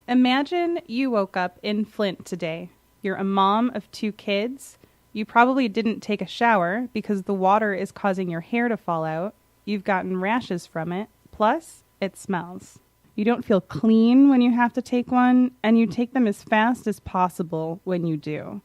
Imagine you woke up in Flint today. You're a mom of 2 kids. You probably didn't take a shower because the water is causing your hair to fall out. You've gotten rashes from it. Plus, it smells. You don't feel clean when you have to take one, and you take them as fast as possible when you do.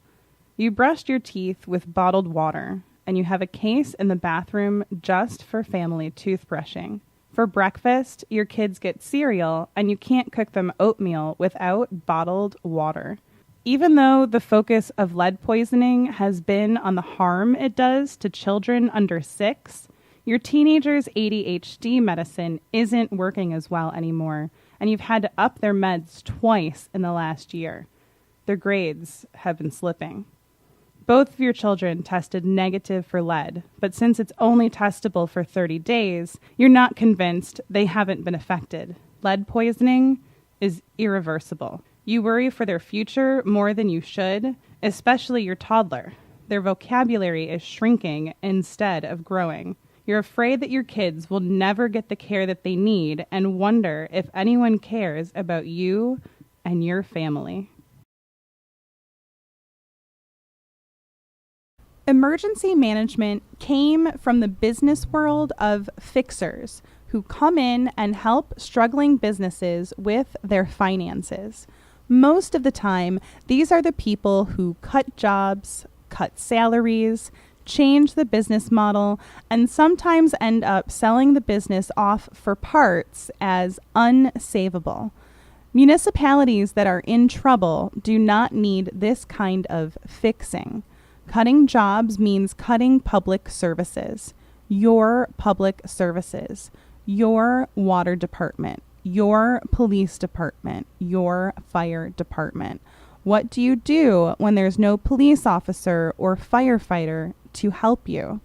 You brushed your teeth with bottled water, and you have a case in the bathroom just for family toothbrushing. For breakfast, your kids get cereal, and you can't cook them oatmeal without bottled water. Even though the focus of lead poisoning has been on the harm it does to children under 6, your teenager's ADHD medicine isn't working as well anymore, and you've had to up their meds twice in the last year. Their grades have been slipping. Both of your children tested negative for lead, but since it's only testable for 30 days, you're not convinced they haven't been affected. Lead poisoning is irreversible. You worry for their future more than you should, especially your toddler. Their vocabulary is shrinking instead of growing. You're afraid that your kids will never get the care that they need and wonder if anyone cares about you and your family. Emergency management came from the business world of fixers who come in and help struggling businesses with their finances. Most of the time, these are the people who cut jobs, cut salaries, change the business model, and sometimes end up selling the business off for parts as unsavable. Municipalities that are in trouble do not need this kind of fixing. Cutting jobs means cutting public services, your public services, your water department, your police department, your fire department. What do you do when there's no police officer or firefighter to help you?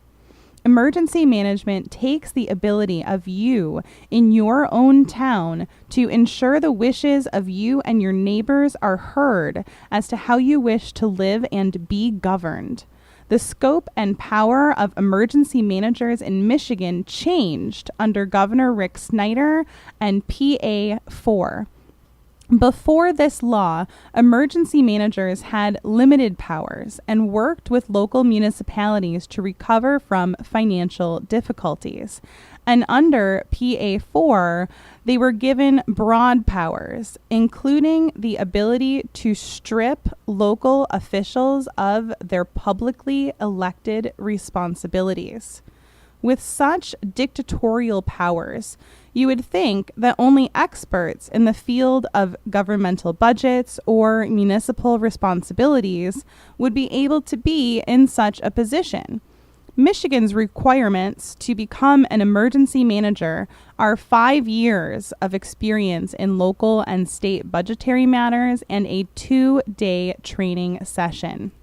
Emergency management takes the ability of you in your own town to ensure the wishes of you and your neighbors are heard as to how you wish to live and be governed. The scope and power of emergency managers in Michigan changed under Governor Rick Snyder and PA 4. Before this law, emergency managers had limited powers and worked with local municipalities to recover from financial difficulties. And under PA 4, they were given broad powers, including the ability to strip local officials of their publicly elected responsibilities. With such dictatorial powers, you would think that only experts in the field of governmental budgets or municipal responsibilities would be able to be in such a position. Michigan's requirements to become an emergency manager are 5 years of experience in local and state budgetary matters and a 2-day training session.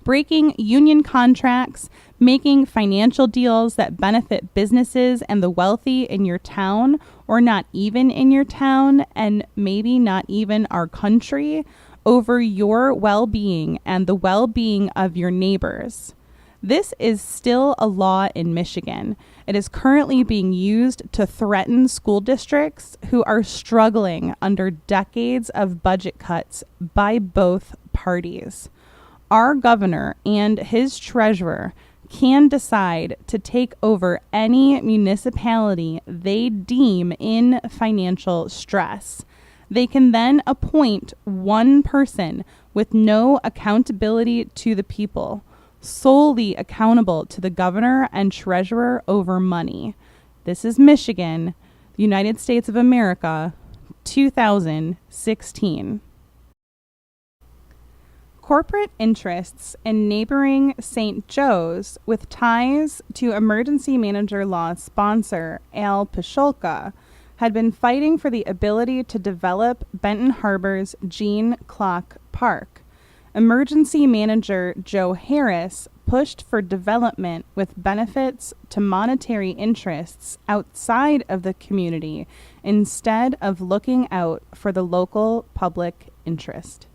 Breaking union contracts, making financial deals that benefit businesses and the wealthy in your town, or not even in your town, and maybe not even our country, over your well-being and the well-being of your neighbors. This is still a law in Michigan. It is currently being used to threaten school districts who are struggling under decades of budget cuts by both parties. Our governor and his treasurer can decide to take over any municipality they deem in financial stress. They can then appoint one person with no accountability to the people, solely accountable to the governor and treasurer over money. This is Michigan, the United States of America, 2016. Corporate interests in neighboring St. Joe's with ties to emergency manager law sponsor Al Picholka had been fighting for the ability to develop Benton Harbor's Gene Clock Park. Emergency manager Joe Harris pushed for development with benefits to monetary interests outside of the community instead of looking out for the local public interest.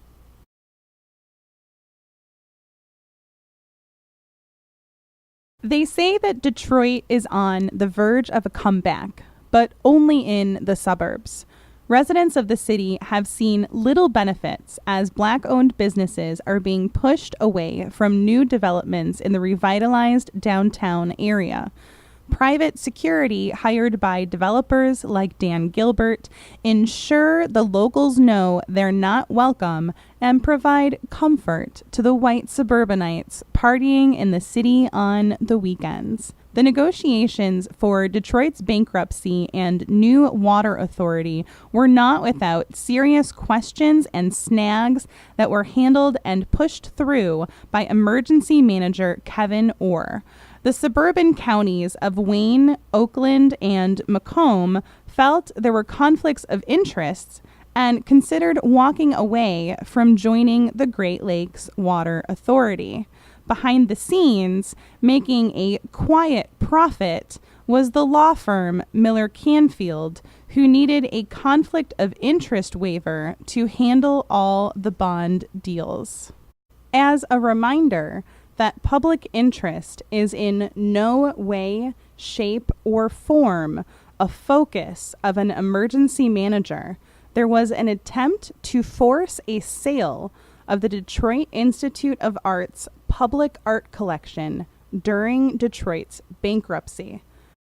They say that Detroit is on the verge of a comeback, but only in the suburbs. Residents of the city have seen little benefits as Black-owned businesses are being pushed away from new developments in the revitalized downtown area. Private security hired by developers like Dan Gilbert ensure the locals know they're not welcome and provide comfort to the white suburbanites partying in the city on the weekends. The negotiations for Detroit's bankruptcy and new water authority were not without serious questions and snags that were handled and pushed through by emergency manager Kevin Orr. The suburban counties of Wayne, Oakland, and Macomb felt there were conflicts of interests and considered walking away from joining the Great Lakes Water Authority. Behind the scenes, making a quiet profit, was the law firm Miller Canfield, who needed a conflict of interest waiver to handle all the bond deals. As a reminder that public interest is in no way, shape, or form a focus of an emergency manager, there was an attempt to force a sale of the Detroit Institute of Art's public art collection during Detroit's bankruptcy.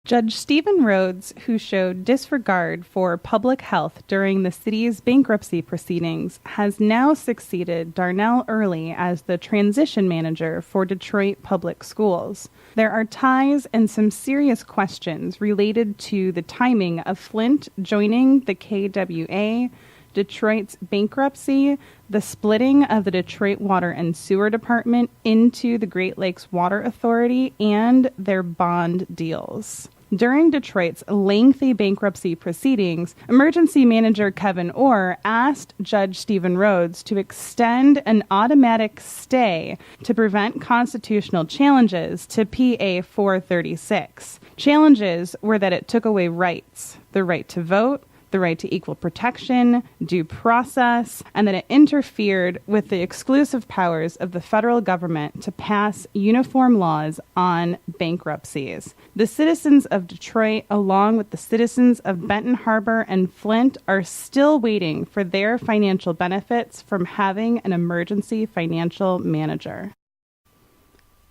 Judge Stephen Rhodes, who showed disregard for public health during the city's bankruptcy proceedings, has now succeeded Darnell Early as the transition manager for Detroit Public Schools. There are ties and some serious questions related to the timing of Flint joining the KWA, Detroit's bankruptcy, the splitting of the Detroit Water and Sewer Department into the Great Lakes Water Authority, and their bond deals. During Detroit's lengthy bankruptcy proceedings, emergency manager Kevin Orr asked Judge Stephen Rhodes to extend an automatic stay to prevent constitutional challenges to PA 436. Challenges were that it took away rights, the right to vote, the right to equal protection, due process, and that it interfered with the exclusive powers of the federal government to pass uniform laws on bankruptcies. The citizens of Detroit, along with the citizens of Benton Harbor and Flint, are still waiting for their financial benefits from having an emergency financial manager.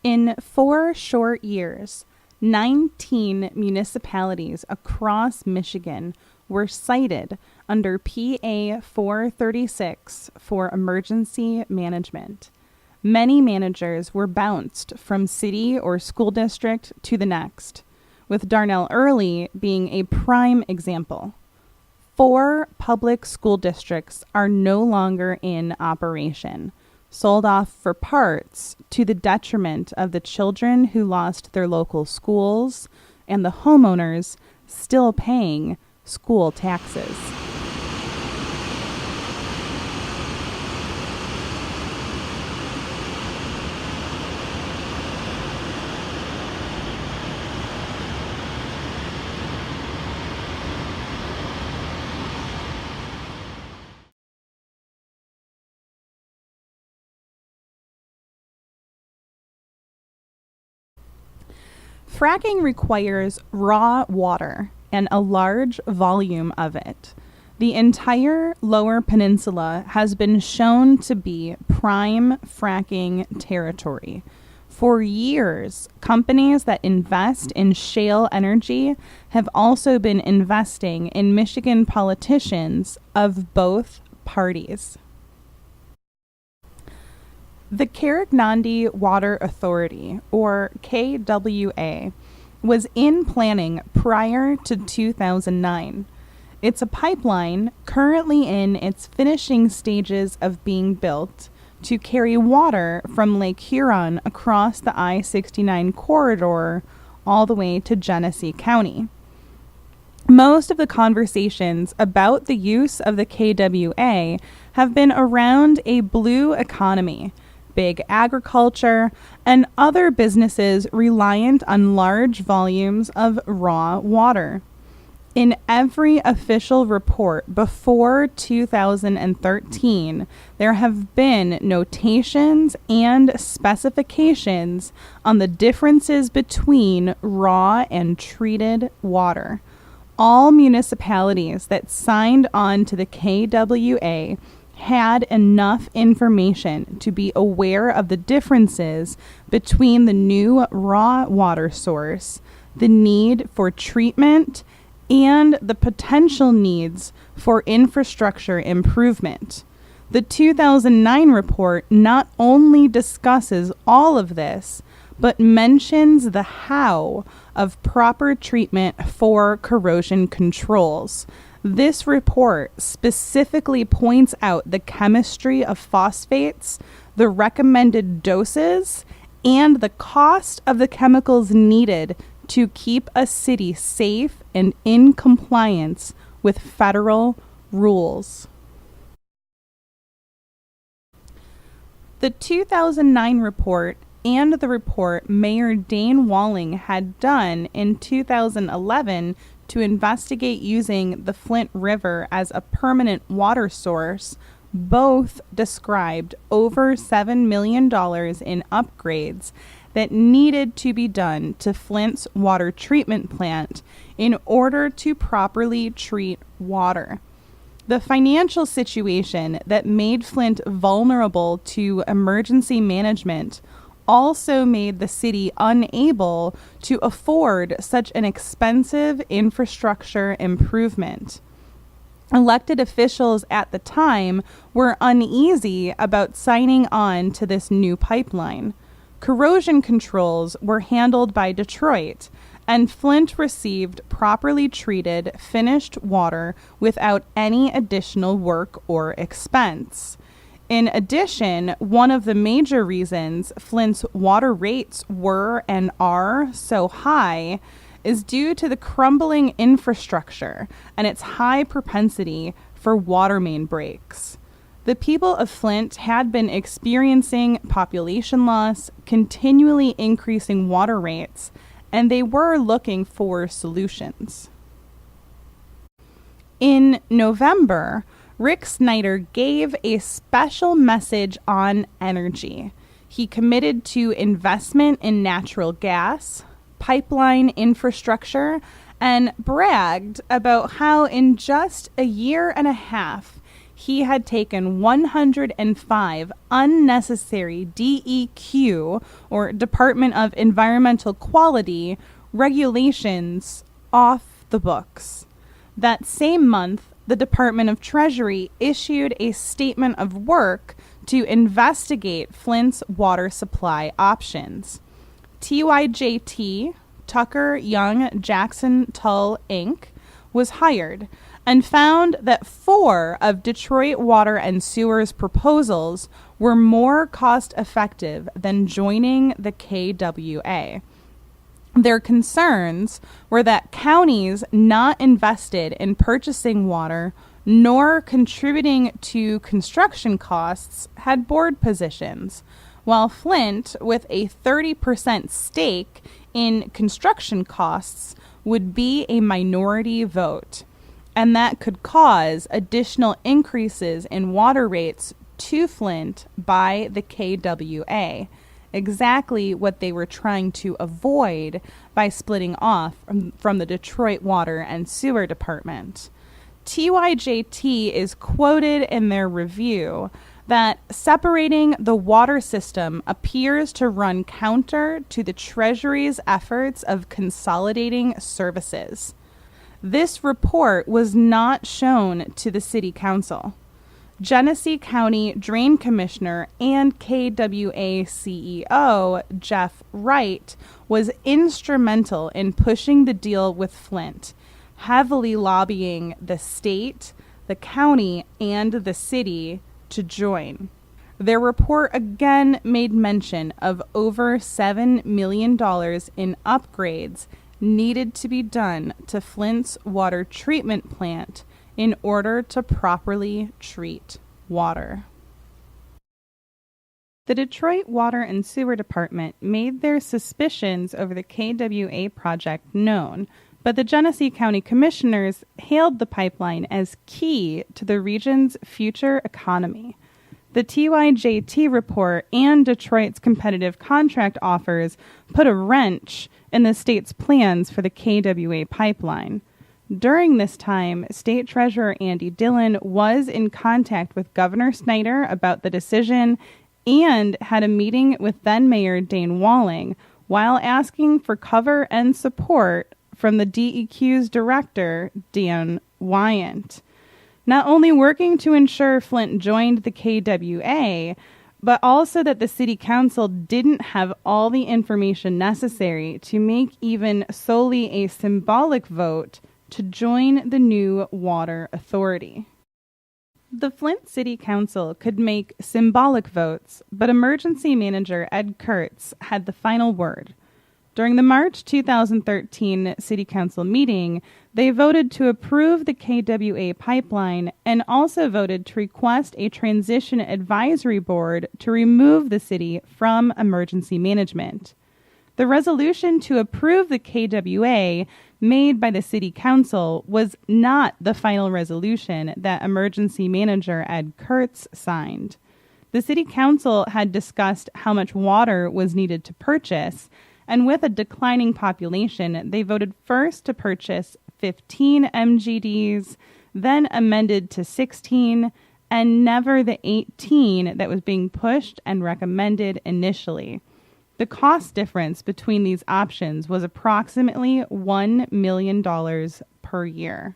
In 4 short years, 19 municipalities across Michigan were cited under PA 436 for emergency management. Many managers were bounced from city or school district to the next, with Darnell Early being a prime example. 4 public school districts are no longer in operation, sold off for parts to the detriment of the children who lost their local schools and the homeowners still paying school taxes. Fracking requires raw water and a large volume of it. The entire Lower Peninsula has been shown to be prime fracking territory. For years, companies that invest in shale energy have also been investing in Michigan politicians of both parties. The Carrignandi Water Authority, or KWA, was in planning prior to 2009. It's a pipeline currently in its finishing stages of being built to carry water from Lake Huron across the I-69 corridor all the way to Genesee County. Most of the conversations about the use of the KWA have been around a blue economy, big agriculture, and other businesses reliant on large volumes of raw water. In every official report before 2013, there have been notations and specifications on the differences between raw and treated water. all municipalities that signed on to the KWA had enough information to be aware of the differences between the new raw water source, the need for treatment, and the potential needs for infrastructure improvement. The 2009 report not only discusses all of this, but mentions the how of proper treatment for corrosion controls. This report specifically points out the chemistry of phosphates, the recommended doses, and the cost of the chemicals needed to keep a city safe and in compliance with federal rules. The 2009 report and the report Mayor Dane Walling had done in 2011 to investigate using the Flint River as a permanent water source both described over $7 million in upgrades that needed to be done to Flint's water treatment plant in order to properly treat water. The financial situation that made Flint vulnerable to emergency management also made the city unable to afford such an expensive infrastructure improvement. Elected officials at the time were uneasy about signing on to this new pipeline. Corrosion controls were handled by Detroit, and Flint received properly treated, finished water without any additional work or expense. In addition, one of the major reasons Flint's water rates were and are so high is due to the crumbling infrastructure and its high propensity for water main breaks. The people of Flint had been experiencing population loss, continually increasing water rates, and they were looking for solutions. In November, Rick Snyder gave a special message on energy. He committed to investment in natural gas, pipeline infrastructure, and bragged about how in just a year and a half, he had taken 105 unnecessary DEQ, or Department of Environmental Quality, regulations off the books. That same month, the Department of Treasury issued a statement of work to investigate Flint's water supply options. TYJT, Tucker Young Jackson Tull Inc., was hired and found that 4 of Detroit Water and Sewer's proposals were more cost-effective than joining the KWA. Their concerns were that counties not invested in purchasing water nor contributing to construction costs had board positions, while Flint, with a 30% stake in construction costs, would be a minority vote, and that could cause additional increases in water rates to Flint by the KWA. Exactly what they were trying to avoid by splitting off from the Detroit Water and Sewer Department. TYJT is quoted in their review that separating the water system appears to run counter to the Treasury's efforts of consolidating services. This report was not shown to the City Council. Genesee County Drain Commissioner and KWA CEO Jeff Wright was instrumental in pushing the deal with Flint, heavily lobbying the state, the county, and the city to join. Their report again made mention of over $7 million in upgrades needed to be done to Flint's water treatment plant in order to properly treat water. The Detroit Water and Sewer Department made their suspicions over the KWA project known, but the Genesee County Commissioners hailed the pipeline as key to the region's future economy. The TYJT report and Detroit's competitive contract offers put a wrench in the state's plans for the KWA pipeline. During this time, State Treasurer Andy Dillon was in contact with Governor Snyder about the decision and had a meeting with then-Mayor Dane Walling while asking for cover and support from the DEQ's director, Dan Wyant. Not only working to ensure Flint joined the KWA, but also that the city council didn't have all the information necessary to make even solely a symbolic vote to join the new water authority. The Flint City Council could make symbolic votes, but emergency manager Ed Kurtz had the final word. During the March 2013 City Council meeting, they voted to approve the KWA pipeline and also voted to request a transition advisory board to remove the city from emergency management. The resolution to approve the KWA made by the City Council was not the final resolution that emergency manager Ed Kurtz signed. The City Council had discussed how much water was needed to purchase, and with a declining population, they voted first to purchase 15 MGDs, then amended to 16, and never the 18 that was being pushed and recommended initially. The cost difference between these options was approximately $1 million per year.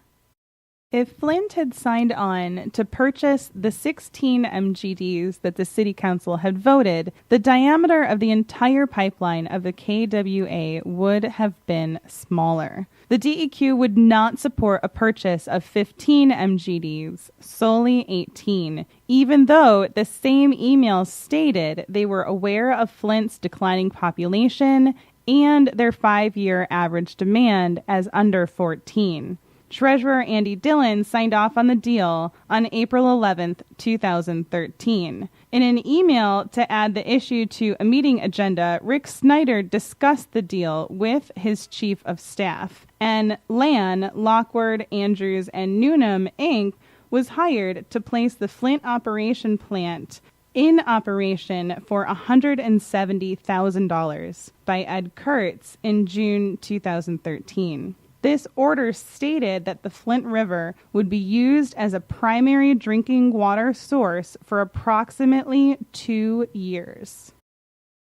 If Flint had signed on to purchase the 16 MGDs that the City Council had voted, the diameter of the entire pipeline of the KWA would have been smaller. The DEQ would not support a purchase of 15 MGDs, solely 18, even though the same email stated they were aware of Flint's declining population and their 5-year average demand as under 14. Treasurer Andy Dillon signed off on the deal on April 11, 2013. In an email to add the issue to a meeting agenda, Rick Snyder discussed the deal with his chief of staff, and Lan, Lockwood, Andrews, and Newnham, Inc. was hired to place the Flint operation plant in operation for $170,000 by Ed Kurtz in June 2013. This order stated that the Flint River would be used as a primary drinking water source for approximately 2 years.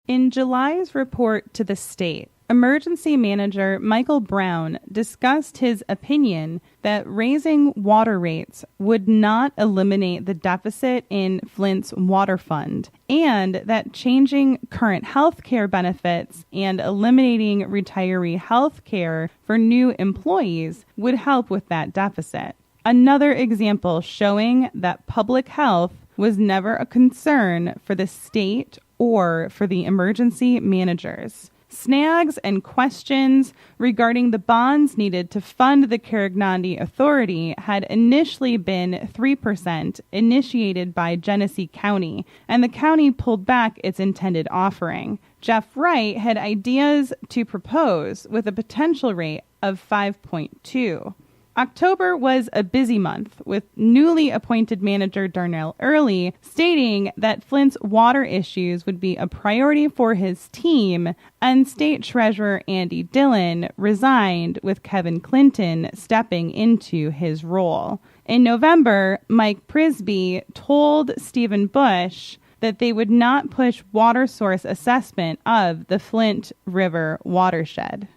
In July's report to the state, Emergency Manager Michael Brown discussed his opinion that raising water rates would not eliminate the deficit in Flint's water fund, and that changing current health care benefits and eliminating retiree health care for new employees would help with that deficit. Another example showing that public health was never a concern for the state or for the emergency managers. Snags and questions regarding the bonds needed to fund the Caragnandi Authority had initially been 3% initiated by Genesee County, and the county pulled back its intended offering. Jeff Wright had ideas to propose with a potential rate of 5.2. October was a busy month, with newly appointed manager Darnell Early stating that Flint's water issues would be a priority for his team, and State Treasurer Andy Dillon resigned with Kevin Clinton stepping into his role. In November, Mike Prisby told Stephen Bush that they would not push water source assessment of the Flint River watershed.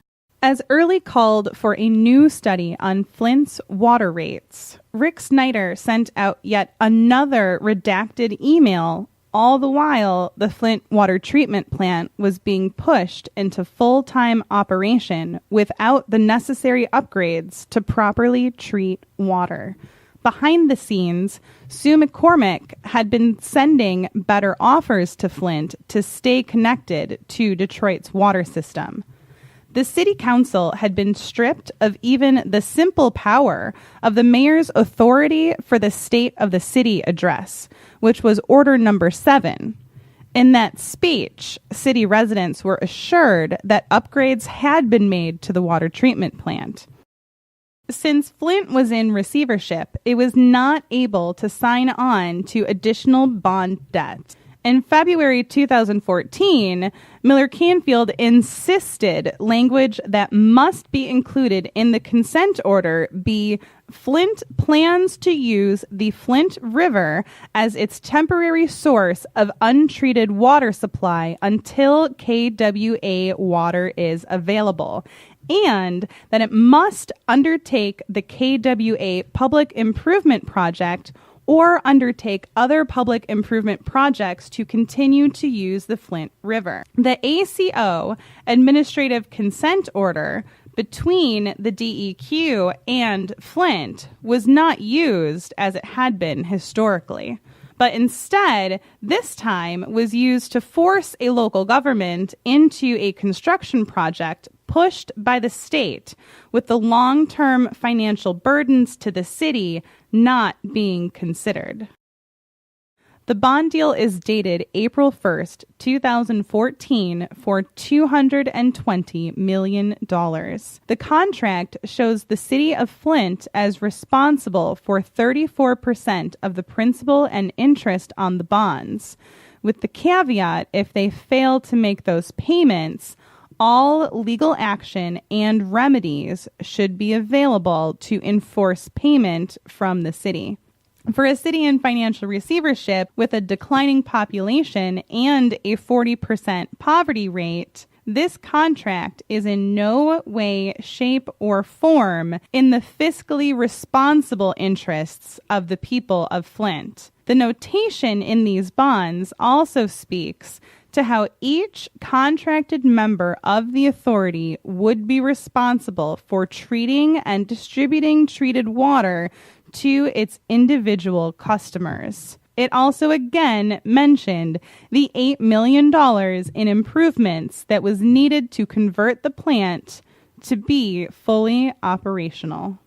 As Early called for a new study on Flint's water rates, Rick Snyder sent out yet another redacted email. All the while, the Flint water treatment plant was being pushed into full-time operation without the necessary upgrades to properly treat water. Behind the scenes, Sue McCormick had been sending better offers to Flint to stay connected to Detroit's water system. The city council had been stripped of even the simple power of the mayor's authority for the State of the City address, which was Order Number 7. In that speech, city residents were assured that upgrades had been made to the water treatment plant. Since Flint was in receivership, it was not able to sign on to additional bond debt. In February 2014, Miller Canfield insisted language that must be included in the consent order be Flint plans to use the Flint River as its temporary source of untreated water supply until KWA water is available, and that it must undertake the KWA Public Improvement Project or undertake other public improvement projects to continue to use the Flint River. The ACO administrative consent order between the DEQ and Flint was not used as it had been historically, but instead, this time was used to force a local government into a construction project pushed by the state, with the long-term financial burdens to the city not being considered. The bond deal is dated April 1st, 2014 for $220 million. The contract shows the city of Flint as responsible for 34% of the principal and interest on the bonds, with the caveat if they fail to make those payments, all legal action and remedies should be available to enforce payment from the city. For a city in financial receivership with a declining population and a 40% poverty rate, this contract is in no way, shape, or form in the fiscally responsible interests of the people of Flint. The notation in these bonds also speaks to how each contracted member of the authority would be responsible for treating and distributing treated water to its individual customers. It also again mentioned the $8 million in improvements that was needed to convert the plant to be fully operational.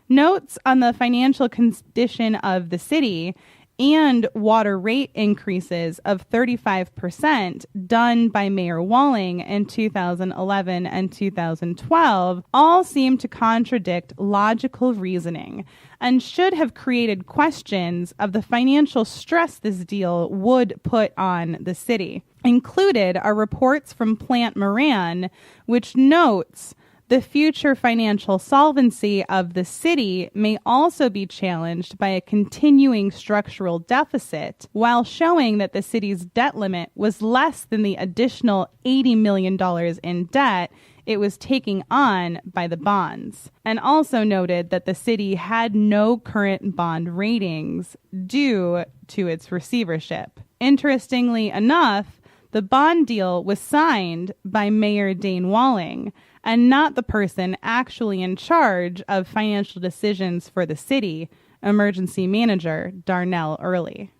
Notes on the financial condition of the city and water rate increases of 35% done by Mayor Walling in 2011 and 2012 all seem to contradict logical reasoning and should have created questions of the financial stress this deal would put on the city. Included are reports from Plant Moran, which notes the future financial solvency of the city may also be challenged by a continuing structural deficit, while showing that the city's debt limit was less than the additional $80 million in debt it was taking on by the bonds, and also noted that the city had no current bond ratings due to its receivership. Interestingly enough, the bond deal was signed by Mayor Dane Walling, and not the person actually in charge of financial decisions for the city, emergency manager Darnell Early.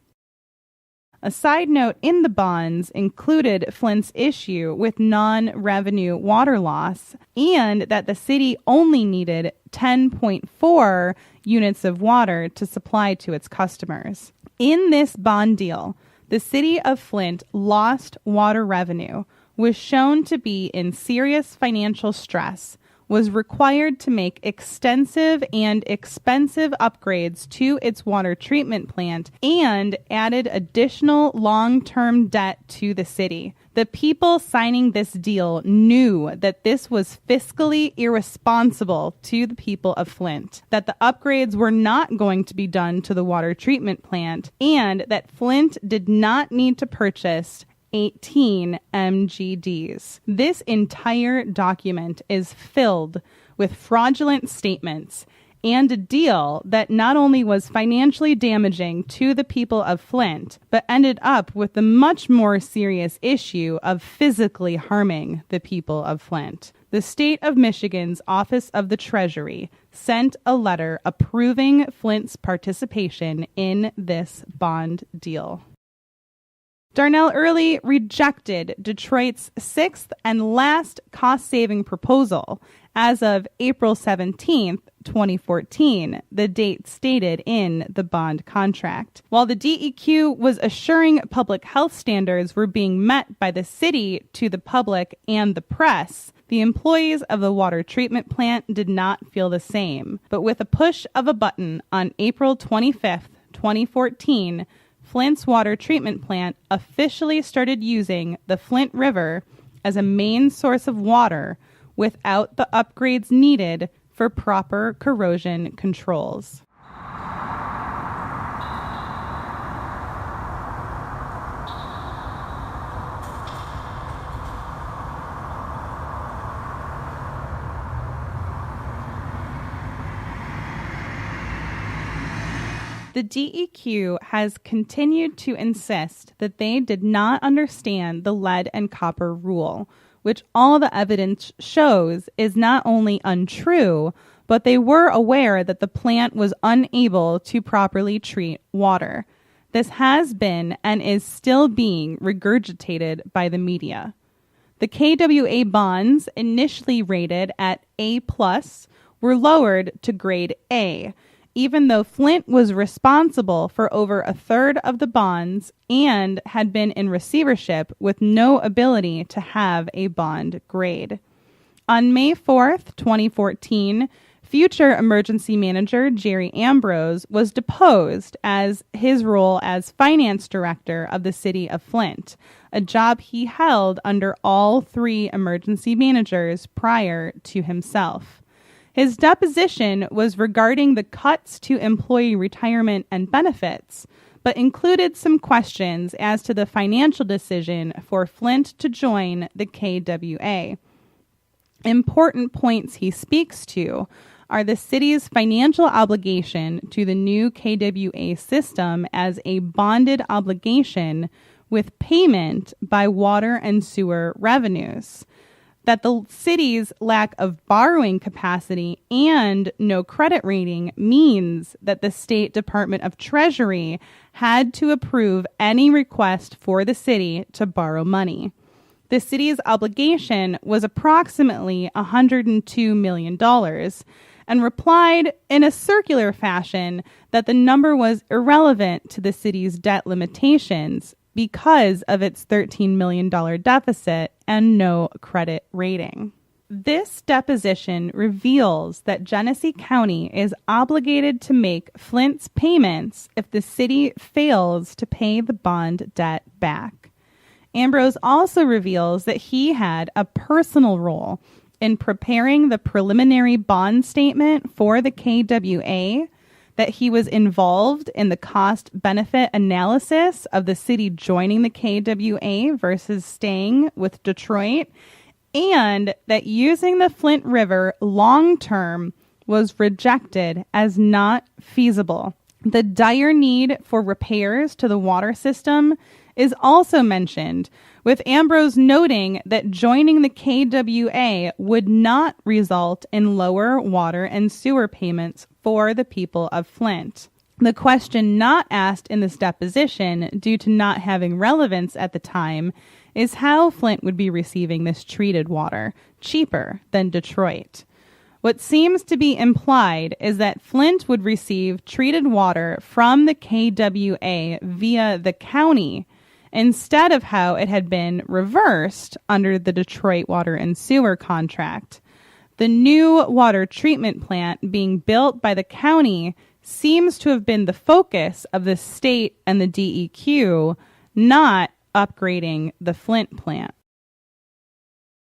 A side note in the bonds included Flint's issue with non-revenue water loss and that the city only needed 10.4 units of water to supply to its customers. In this bond deal, the city of Flint lost water revenue, was shown to be in serious financial stress, was required to make extensive and expensive upgrades to its water treatment plant, and added additional long-term debt to the city. The people signing this deal knew that this was fiscally irresponsible to the people of Flint, that the upgrades were not going to be done to the water treatment plant, and that Flint did not need to purchase 18 MGDs. This entire document is filled with fraudulent statements and a deal that not only was financially damaging to the people of Flint, but ended up with the much more serious issue of physically harming the people of Flint. The state of Michigan's Office of the Treasury sent a letter approving Flint's participation in this bond deal. Darnell Early rejected Detroit's sixth and last cost-saving proposal as of April 17, 2014, the date stated in the bond contract. While the DEQ was assuring public health standards were being met by the city to the public and the press, the employees of the water treatment plant did not feel the same. But with a push of a button on April 25, 2014, Flint's water treatment plant officially started using the Flint River as a main source of water without the upgrades needed for proper corrosion controls. The DEQ has continued to insist that they did not understand the lead and copper rule, which all the evidence shows is not only untrue, but they were aware that the plant was unable to properly treat water. This has been and is still being regurgitated by the media. The KWA bonds, initially rated at A+, were lowered to grade A, even though Flint was responsible for over a third of the bonds and had been in receivership with no ability to have a bond grade. On May 4th, 2014, future emergency manager Jerry Ambrose was deposed as his role as finance director of the city of Flint, a job he held under all three emergency managers prior to himself. His deposition was regarding the cuts to employee retirement and benefits, but included some questions as to the financial decision for Flint to join the KWA. Important points he speaks to are the city's financial obligation to the new KWA system as a bonded obligation with payment by water and sewer revenues, that the city's lack of borrowing capacity and no credit rating means that the State Department of Treasury had to approve any request for the city to borrow money. The city's obligation was approximately $102 million and replied in a circular fashion that the number was irrelevant to the city's debt limitations because of its $13 million deficit and no credit rating. This deposition reveals that Genesee County is obligated to make Flint's payments if the city fails to pay the bond debt back. Ambrose also reveals that he had a personal role in preparing the preliminary bond statement for the KWA, that he was involved in the cost-benefit analysis of the city joining the KWA versus staying with Detroit, and that using the Flint River long-term was rejected as not feasible. The dire need for repairs to the water system is also mentioned, with Ambrose noting that joining the KWA would not result in lower water and sewer payments for the people of Flint. The question not asked in this deposition, due to not having relevance at the time, is how Flint would be receiving this treated water, cheaper than Detroit. What seems to be implied is that Flint would receive treated water from the KWA via the county, instead of how it had been reversed under the Detroit Water and Sewer contract. The new water treatment plant being built by the county seems to have been the focus of the state and the DEQ, not upgrading the Flint plant.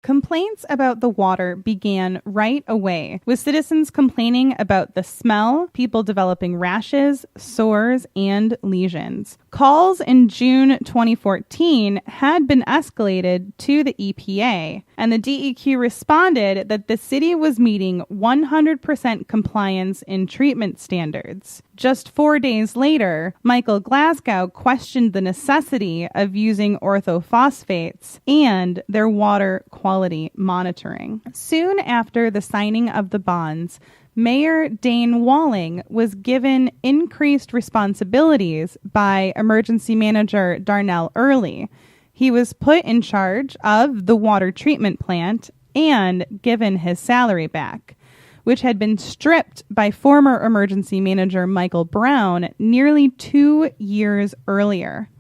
Complaints about the water began right away, with citizens complaining about the smell, people developing rashes, sores, and lesions. Calls in June 2014 had been escalated to the EPA, and the DEQ responded that the city was meeting 100% compliance in treatment standards. Just 4 days later, Michael Glasgow questioned the necessity of using orthophosphates and their water quality monitoring. Soon after the signing of the bonds, Mayor Dane Walling was given increased responsibilities by Emergency Manager Darnell Early. He was put in charge of the water treatment plant and given his salary back, which had been stripped by former emergency manager Michael Brown nearly 2 years earlier.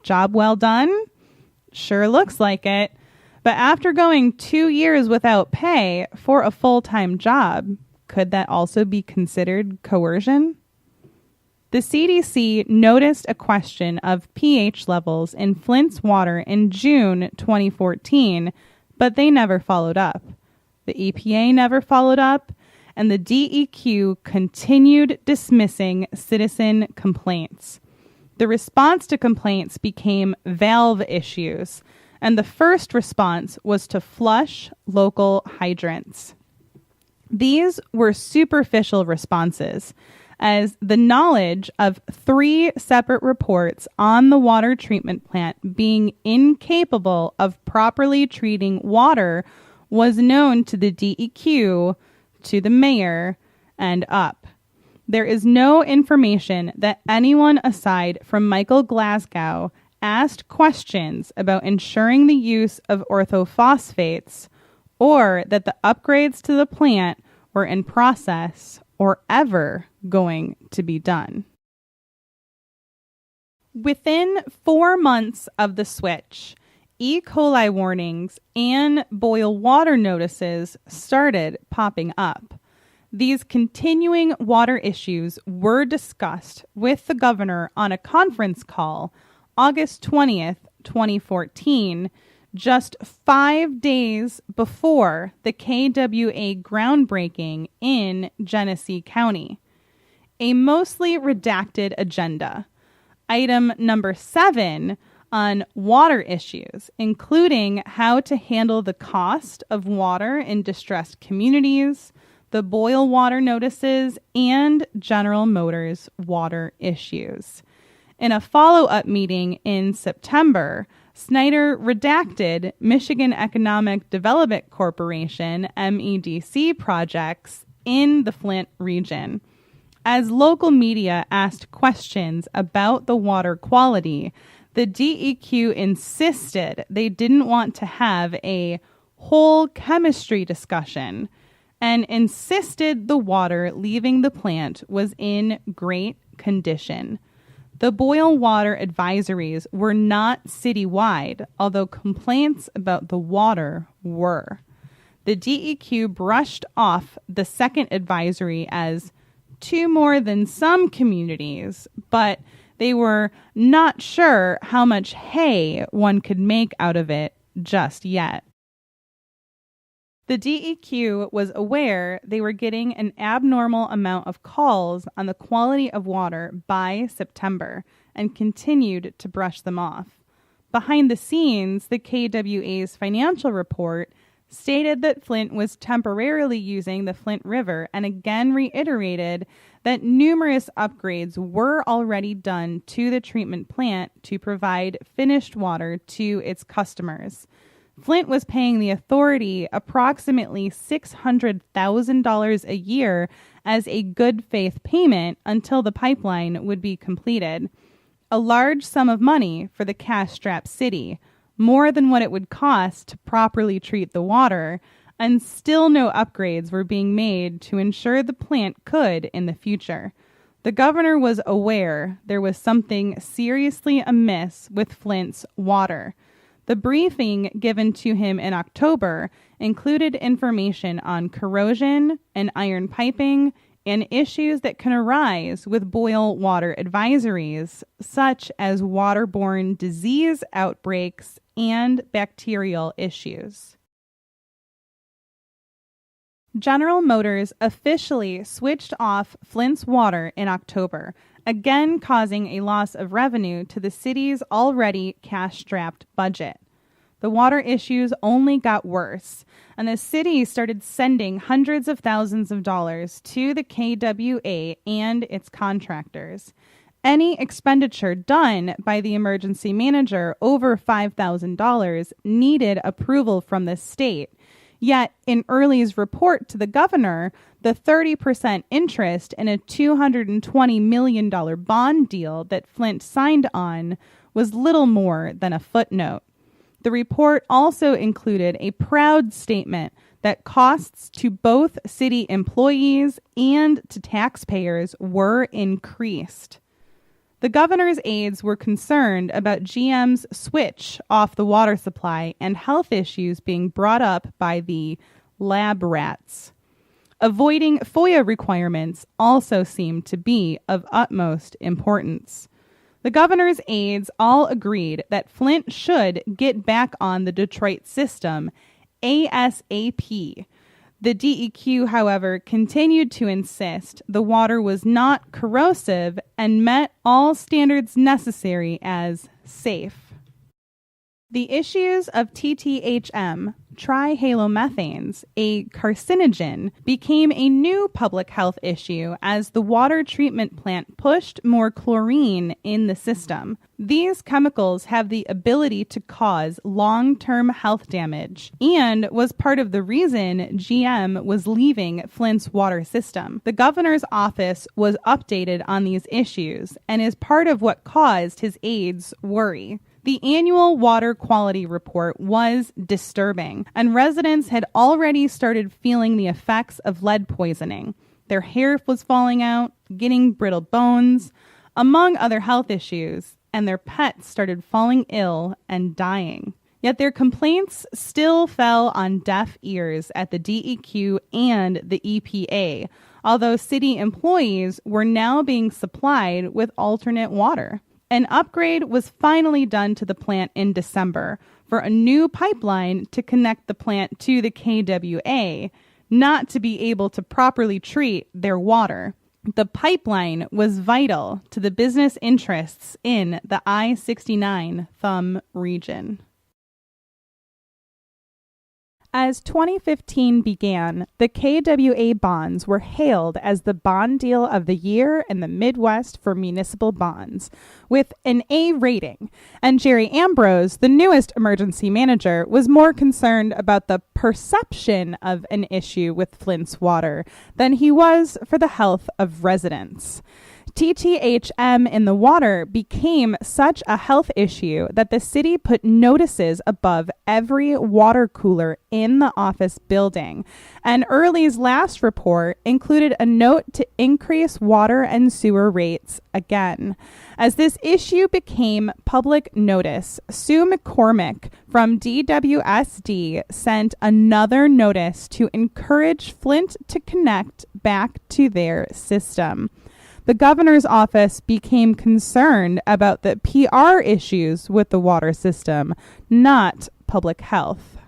Job well done? Sure looks like it. But after going 2 years without pay for a full-time job, could that also be considered coercion? The CDC noticed a question of pH levels in Flint's water in June 2014, but they never followed up. The EPA never followed up, and the DEQ continued dismissing citizen complaints. The response to complaints became valve issues, and the first response was to flush local hydrants. These were superficial responses, as the knowledge of 3 separate reports on the water treatment plant being incapable of properly treating water was known to the DEQ, to the mayor, and up. There is no information that anyone aside from Michael Glasgow asked questions about ensuring the use of orthophosphates, or that the upgrades to the plant were in process or ever going to be done. Within 4 months of the switch, E. coli warnings and boil water notices started popping up. These continuing water issues were discussed with the governor on a conference call August 20th, 2014, just 5 days before the KWA groundbreaking in Genesee County. A mostly redacted agenda. Item number 7 on water issues, including how to handle the cost of water in distressed communities, the boil water notices, and General Motors water issues. In a follow-up meeting in September, Snyder redacted Michigan Economic Development Corporation, MEDC, projects in the Flint region. As local media asked questions about the water quality, the DEQ insisted they didn't want to have a whole chemistry discussion and insisted the water leaving the plant was in great condition. The boil water advisories were not citywide, although complaints about the water were. The DEQ brushed off the second advisory as too more than some communities, but they were not sure how much hay one could make out of it just yet. The DEQ was aware they were getting an abnormal amount of calls on the quality of water by September and continued to brush them off. Behind the scenes, the KWA's financial report stated that Flint was temporarily using the Flint River and again reiterated that numerous upgrades were already done to the treatment plant to provide finished water to its customers. Flint was paying the authority approximately $600,000 a year as a good faith payment until the pipeline would be completed. A large sum of money for the cash-strapped city, more than what it would cost to properly treat the water, and still no upgrades were being made to ensure the plant could in the future. The governor was aware there was something seriously amiss with Flint's water. The briefing given to him in October included information on corrosion and iron piping and issues that can arise with boil water advisories, such as waterborne disease outbreaks and bacterial issues. General Motors officially switched off Flint's water in October, again causing a loss of revenue to the city's already cash-strapped budget. The water issues only got worse, and the city started sending hundreds of thousands of dollars to the KWA and its contractors. Any expenditure done by the emergency manager over $5,000 needed approval from the state. Yet, in Early's report to the governor, the 30% interest in a $220 million bond deal that Flint signed on was little more than a footnote. The report also included a proud statement that costs to both city employees and to taxpayers were increased. The governor's aides were concerned about GM's switch off the water supply and health issues being brought up by the lab rats. Avoiding FOIA requirements also seemed to be of utmost importance. The governor's aides all agreed that Flint should get back on the Detroit system ASAP. The DEQ, however, continued to insist the water was not corrosive and met all standards necessary as safe. The issues of TTHM, trihalomethanes, a carcinogen, became a new public health issue as the water treatment plant pushed more chlorine in the system. These chemicals have the ability to cause long-term health damage and was part of the reason GM was leaving Flint's water system. The governor's office was updated on these issues and is part of what caused his aides worry. The annual water quality report was disturbing, and residents had already started feeling the effects of lead poisoning. Their hair was falling out, getting brittle bones, among other health issues, and their pets started falling ill and dying. Yet their complaints still fell on deaf ears at the DEQ and the EPA, although city employees were now being supplied with alternate water. An upgrade was finally done to the plant in December for a new pipeline to connect the plant to the KWA, not to be able to properly treat their water. The pipeline was vital to the business interests in the I-69 Thumb region. As 2015 began, the KWA bonds were hailed as the bond deal of the year in the Midwest for municipal bonds, with an A rating. And Jerry Ambrose, the newest emergency manager, was more concerned about the perception of an issue with Flint's water than he was for the health of residents. TTHM in the water became such a health issue that the city put notices above every water cooler in the office building. And Early's last report included a note to increase water and sewer rates again. As this issue became public notice, Sue McCormick from DWSD sent another notice to encourage Flint to connect back to their system. The governor's office became concerned about the PR issues with the water system, not public health.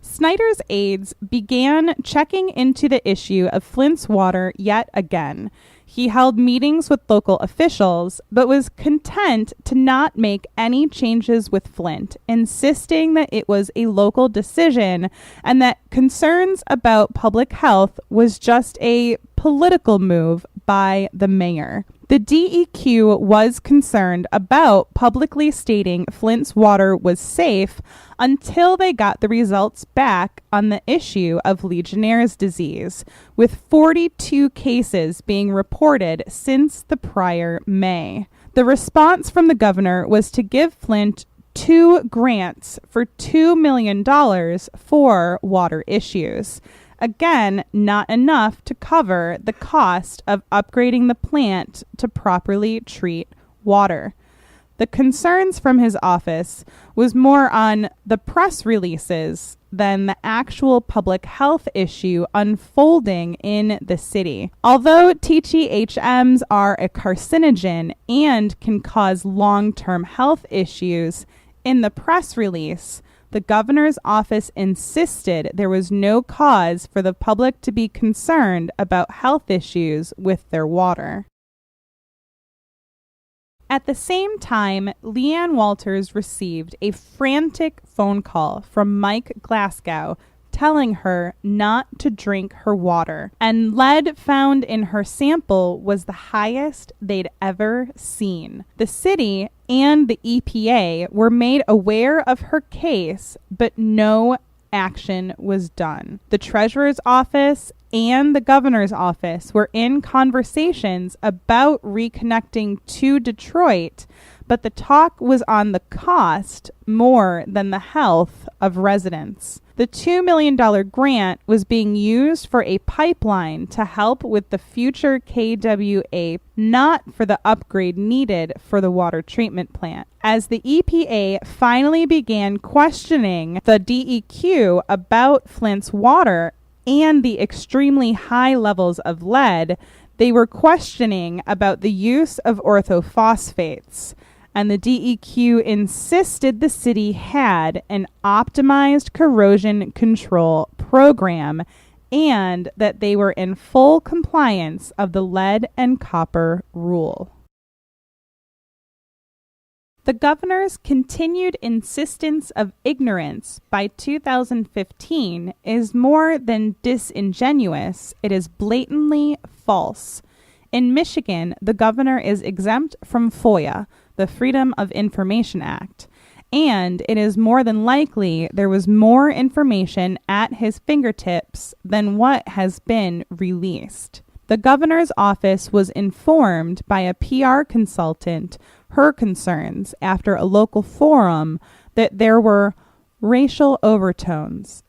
Snyder's aides began checking into the issue of Flint's water yet again. He held meetings with local officials, but was content to not make any changes with Flint, insisting that it was a local decision and that concerns about public health was just a political move by the mayor. The DEQ was concerned about publicly stating Flint's water was safe until they got the results back on the issue of Legionnaire's disease, with 42 cases being reported since the prior May. The response from the governor was to give Flint 2 grants for $2 million for water issues. Again, not enough to cover the cost of upgrading the plant to properly treat water. The concerns from his office was more on the press releases than the actual public health issue unfolding in the city. Although TTHMs are a carcinogen and can cause long-term health issues, in the press release, the governor's office insisted there was no cause for the public to be concerned about health issues with their water. At the same time, Leanne Walters received a frantic phone call from Mike Glasgow telling her not to drink her water, and lead found in her sample was the highest they'd ever seen. The city and the EPA were made aware of her case, but no action was done. The treasurer's office and the governor's office were in conversations about reconnecting to Detroit, but the talk was on the cost more than the health of residents. The $2 million grant was being used for a pipeline to help with the future KWA, not for the upgrade needed for the water treatment plant. As the EPA finally began questioning the DEQ about Flint's water, and the extremely high levels of lead, they were questioning about the use of orthophosphates. And the DEQ insisted the city had an optimized corrosion control program and that they were in full compliance of the lead and copper rule. The governor's continued insistence of ignorance by 2015 is more than disingenuous, it is blatantly false. In Michigan, the governor is exempt from FOIA, the Freedom of Information Act, and it is more than likely there was more information at his fingertips than what has been released. The governor's office was informed by a PR consultant her concerns after a local forum that there were racial overtones.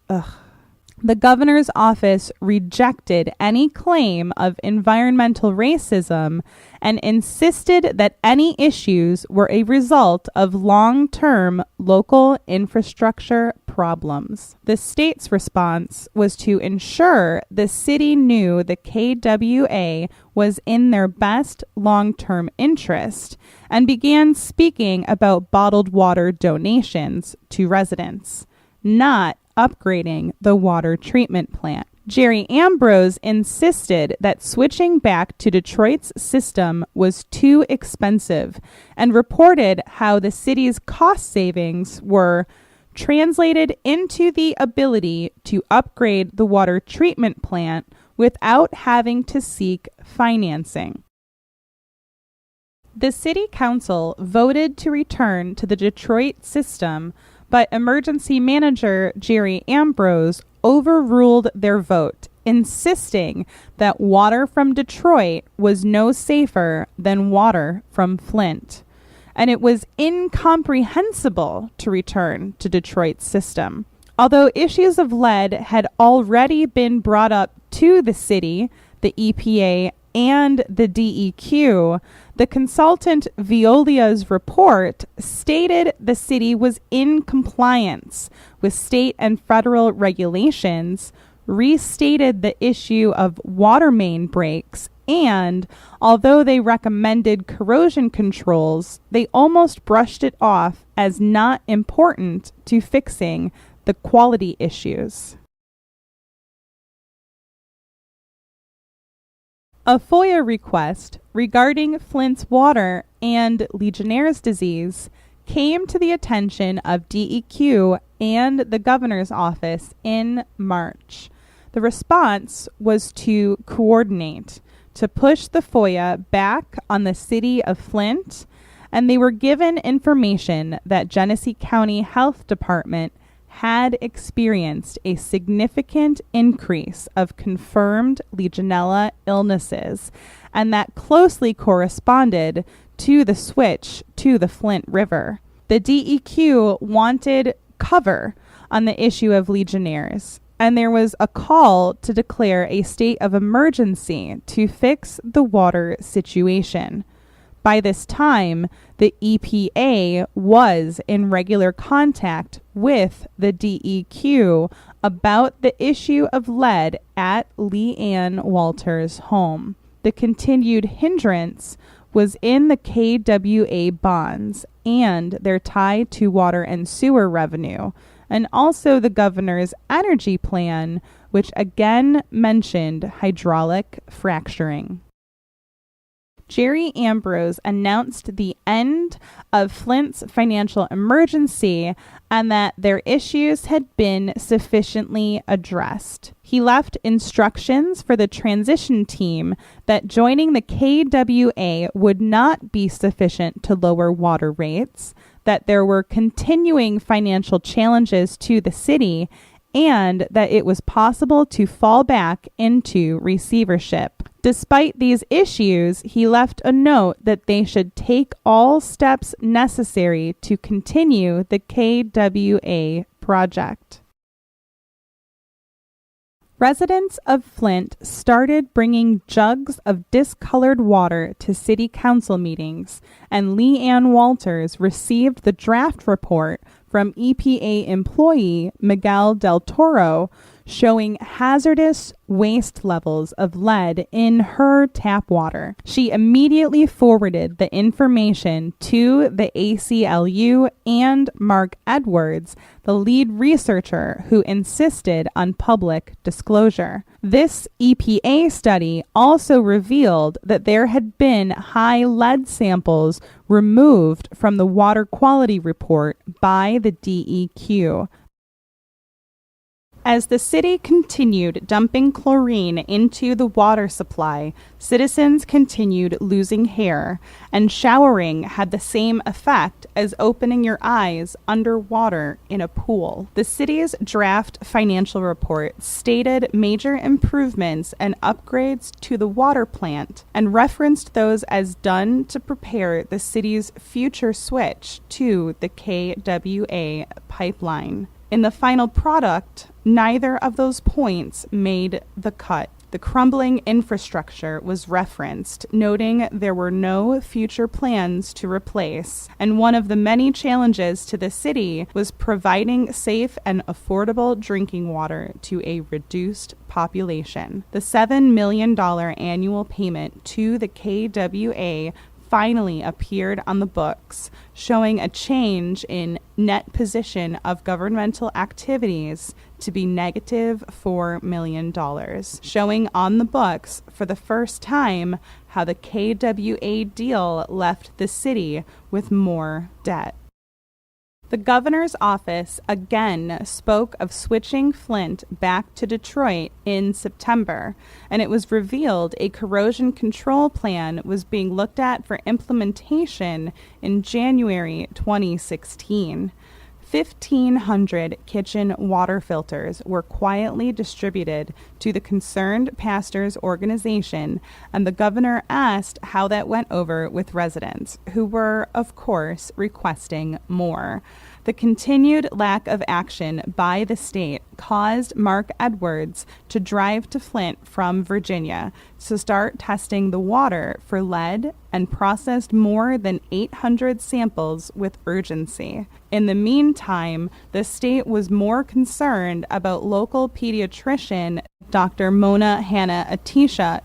The governor's office rejected any claim of environmental racism and insisted that any issues were a result of long-term local infrastructure problems. The state's response was to ensure the city knew the KWA was in their best long-term interest and began speaking about bottled water donations to residents, not upgrading the water treatment plant. Jerry Ambrose insisted that switching back to Detroit's system was too expensive and reported how the city's cost savings were translated into the ability to upgrade the water treatment plant without having to seek financing. The city council voted to return to the Detroit system, but emergency manager Jerry Ambrose overruled their vote, insisting that water from Detroit was no safer than water from Flint, and it was incomprehensible to return to Detroit's system. Although issues of lead had already been brought up to the city, the EPA, and the DEQ, the consultant Violia's report stated the city was in compliance with state and federal regulations, restated the issue of water main breaks, and although they recommended corrosion controls, they almost brushed it off as not important to fixing the quality issues. A FOIA request regarding Flint's water and Legionnaire's disease came to the attention of DEQ and the governor's office in March. The response was to coordinate, to push the FOIA back on the city of Flint, and they were given information that Genesee County Health Department had experienced a significant increase of confirmed Legionella illnesses, and that closely corresponded to the switch to the Flint River. The DEQ wanted cover on the issue of Legionnaires, and there was a call to declare a state of emergency to fix the water situation. By this time, the EPA was in regular contact with the DEQ about the issue of lead at Leanne Walters' home. The continued hindrance was in the KWA bonds and their tie to water and sewer revenue, and also the governor's energy plan, which again mentioned hydraulic fracturing. Jerry Ambrose announced the end of Flint's financial emergency and that their issues had been sufficiently addressed. He left instructions for the transition team that joining the KWA would not be sufficient to lower water rates, that there were continuing financial challenges to the city, and that it was possible to fall back into receivership. Despite these issues, he left a note that they should take all steps necessary to continue the KWA project. Residents of Flint started bringing jugs of discolored water to city council meetings, and Leanne Walters received the draft report from EPA employee Miguel del Toro showing hazardous waste levels of lead in her tap water. She immediately forwarded the information to the ACLU and Mark Edwards, the lead researcher who insisted on public disclosure. This EPA study also revealed that there had been high lead samples removed from the water quality report by the DEQ. As the city continued dumping chlorine into the water supply, citizens continued losing hair, and showering had the same effect as opening your eyes underwater in a pool. The city's draft financial report stated major improvements and upgrades to the water plant and referenced those as done to prepare the city's future switch to the KWA pipeline. In the final product, neither of those points made the cut. The crumbling infrastructure was referenced, noting there were no future plans to replace, and one of the many challenges to the city was providing safe and affordable drinking water to a reduced population. The $7 million annual payment to the KWA finally appeared on the books, showing a change in net position of governmental activities to be negative $4 million, showing on the books for the first time how the KWA deal left the city with more debt. The governor's office again spoke of switching Flint back to Detroit in September, and it was revealed a corrosion control plan was being looked at for implementation in January 2016. 1,500 kitchen water filters were quietly distributed to the concerned pastors' organization, and the governor asked how that went over with residents, who were, of course, requesting more. The continued lack of action by the state caused Mark Edwards to drive to Flint from Virginia to start testing the water for lead and processed more than 800 samples with urgency. In the meantime, the state was more concerned about local pediatrician Dr. Mona Hanna-Attisha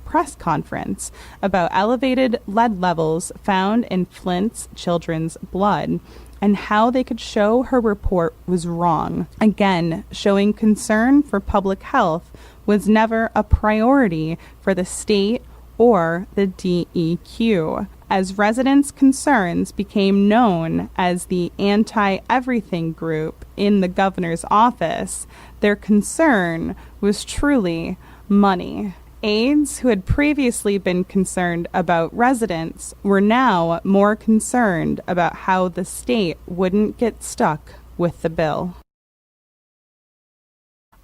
press conference about elevated lead levels found in Flint's children's blood, and how they could show her report was wrong. Again, showing concern for public health was never a priority for the state or the DEQ. As residents' concerns became known as the anti-everything group in the governor's office, their concern was truly money. Aides who had previously been concerned about residents were now more concerned about how the state wouldn't get stuck with the bill.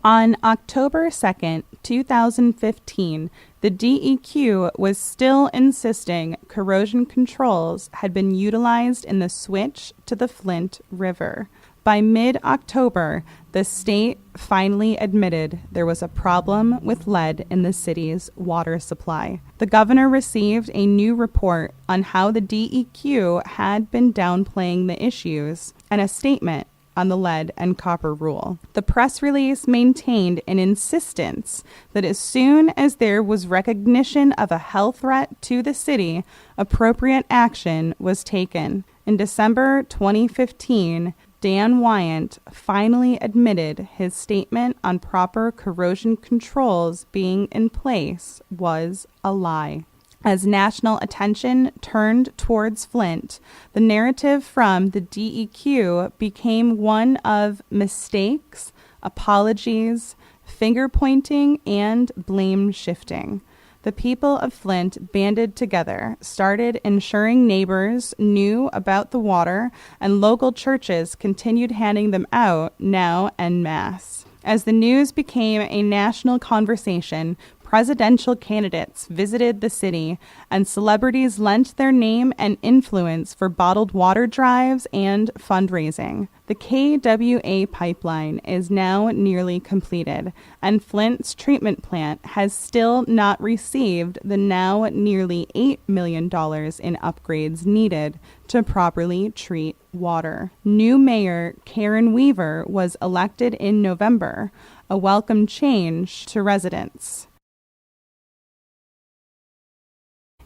On October 2nd, 2015, the DEQ was still insisting corrosion controls had been utilized in the switch to the Flint River. By mid-October, the state finally admitted there was a problem with lead in the city's water supply. The governor received a new report on how the DEQ had been downplaying the issues and a statement on the lead and copper rule. The press release maintained an insistence that as soon as there was recognition of a health threat to the city, appropriate action was taken. In December 2015, Dan Wyant finally admitted his statement on proper corrosion controls being in place was a lie. As national attention turned towards Flint, the narrative from the DEQ became one of mistakes, apologies, finger-pointing, and blame shifting. The people of Flint banded together, started ensuring neighbors knew about the water, and local churches continued handing them out now en masse. As the news became a national conversation, presidential candidates visited the city, and celebrities lent their name and influence for bottled water drives and fundraising. The KWA pipeline is now nearly completed, and Flint's treatment plant has still not received the now nearly $8 million in upgrades needed to properly treat water. New Mayor Karen Weaver was elected in November, a welcome change to residents.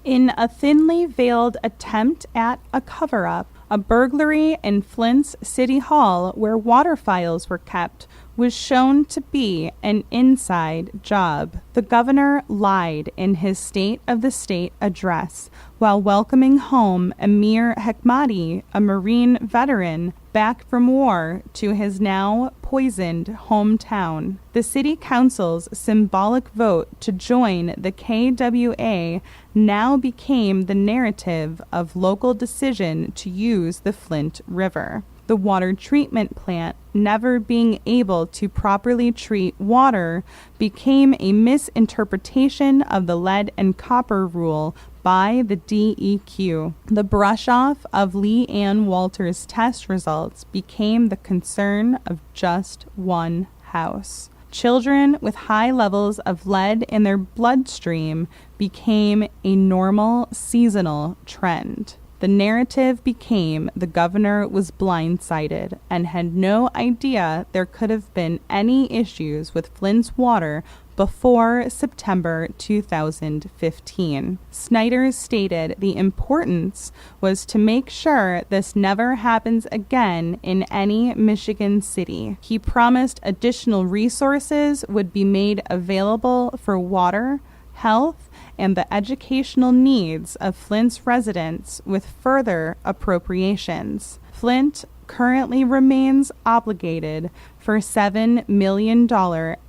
In a thinly veiled attempt at a cover-up, a burglary in Flint's City Hall, where water files were kept, was shown to be an inside job. The governor lied in his State of the State address while welcoming home Amir Hekmati, a Marine veteran back from war, to his now poisoned hometown. The city council's symbolic vote to join the KWA now became the narrative of local decision to use the Flint River. The water treatment plant, never being able to properly treat water, became a misinterpretation of the lead and copper rule by the DEQ. The brush-off of Lee Ann Walters' test results became the concern of just one house. Children with high levels of lead in their bloodstream became a normal seasonal trend. The narrative became the governor was blindsided and had no idea there could have been any issues with Flint's water before September 2015. Snyder stated the importance was to make sure this never happens again in any Michigan city. He promised additional resources would be made available for water, health, and the educational needs of Flint's residents with further appropriations. Flint currently remains obligated for $7 million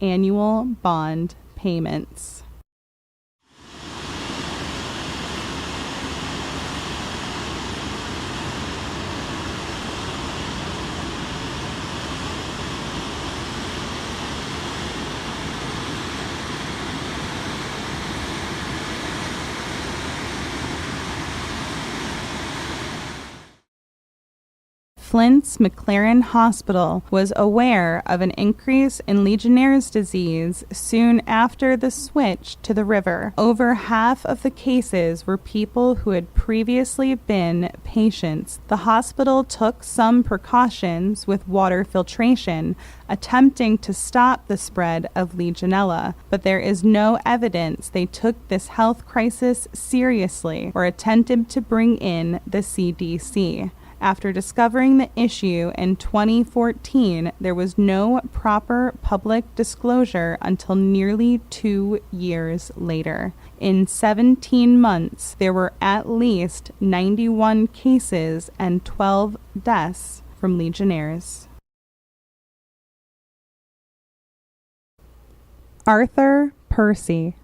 annual bond payments. Flint's McLaren Hospital was aware of an increase in Legionnaire's disease soon after the switch to the river. Over half of the cases were people who had previously been patients. The hospital took some precautions with water filtration, attempting to stop the spread of Legionella, but there is no evidence they took this health crisis seriously or attempted to bring in the CDC. After discovering the issue in 2014, there was no proper public disclosure until nearly 2 years later. In 17 months, there were at least 91 cases and 12 deaths from Legionnaires. Arthur Percy.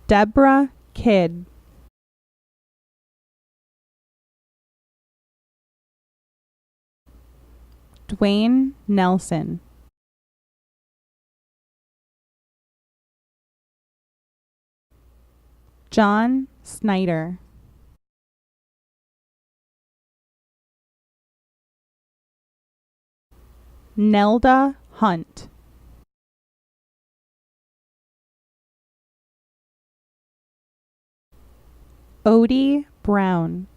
Deborah Kidd. Dwayne Nelson. John Snyder. Nelda Hunt. Odie Brown.